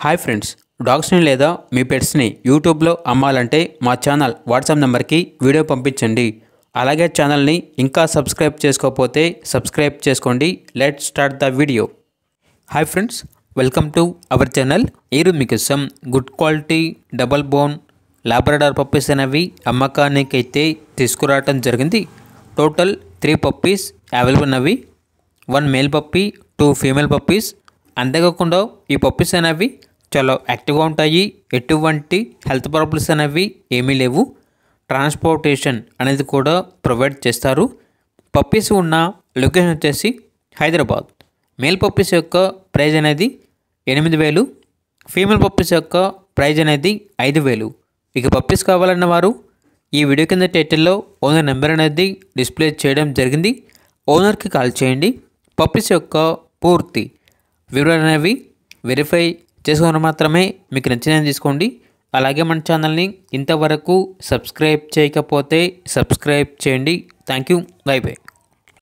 Hi friends, డాగ్స్ని లేదా మీ పెట్స్ని యూట్యూబ్లో అమ్మాలంటే మా ఛానల్ వాట్సాప్ నెంబర్కి వీడియో పంపించండి. అలాగే ఛానల్ని ఇంకా సబ్స్క్రైబ్ చేసుకోకపోతే సబ్స్క్రైబ్ చేసుకోండి. Let's start the video. Hi friends, welcome to our channel. ఈరోజు మీకోసం good quality double bone Labrador puppies అనేవి అమ్మకానికి అయితే తీసుకురావడం జరిగింది. టోటల్ 3 పప్పీస్ అవైలబుల్ ఉన్నవి. 1 మేల్ పప్పీ, 2 ఫీమేల్ పప్పీస్. అంతేకాకుండా ఈ పప్పీస్ అనేవి చాలా యాక్టివ్గా ఉంటాయి. ఎటువంటి హెల్త్ ప్రాబ్లమ్స్ అనేవి ఏమీ లేవు. ట్రాన్స్పోర్టేషన్ అనేది కూడా ప్రొవైడ్ చేస్తారు. పప్పీస్ ఉన్న లొకేషన్ వచ్చేసి హైదరాబాద్. మేల్ పప్పీస్ యొక్క ప్రైజ్ అనేది 8,000, ఫీమేల్ పప్పీస్ యొక్క ప్రైజ్ అనేది 5,000. ఇక పప్పీస్ కావాలన్న వారు ఈ వీడియో కింద టైటిల్లో ఓనర్ నెంబర్ అనేది డిస్ప్లే చేయడం జరిగింది. ఓనర్కి కాల్ చేయండి. పప్పీస్ యొక్క పూర్తి వివరాలు అనేవి వెరిఫై చేసుకుని మాత్రమే మీకు నచ్చినది తీసుకోండి. అలాగే మన ఛానల్ని ఇంతవరకు సబ్స్క్రైబ్ చేయకపోతే సబ్స్క్రైబ్ చేయండి. Thank you. By by.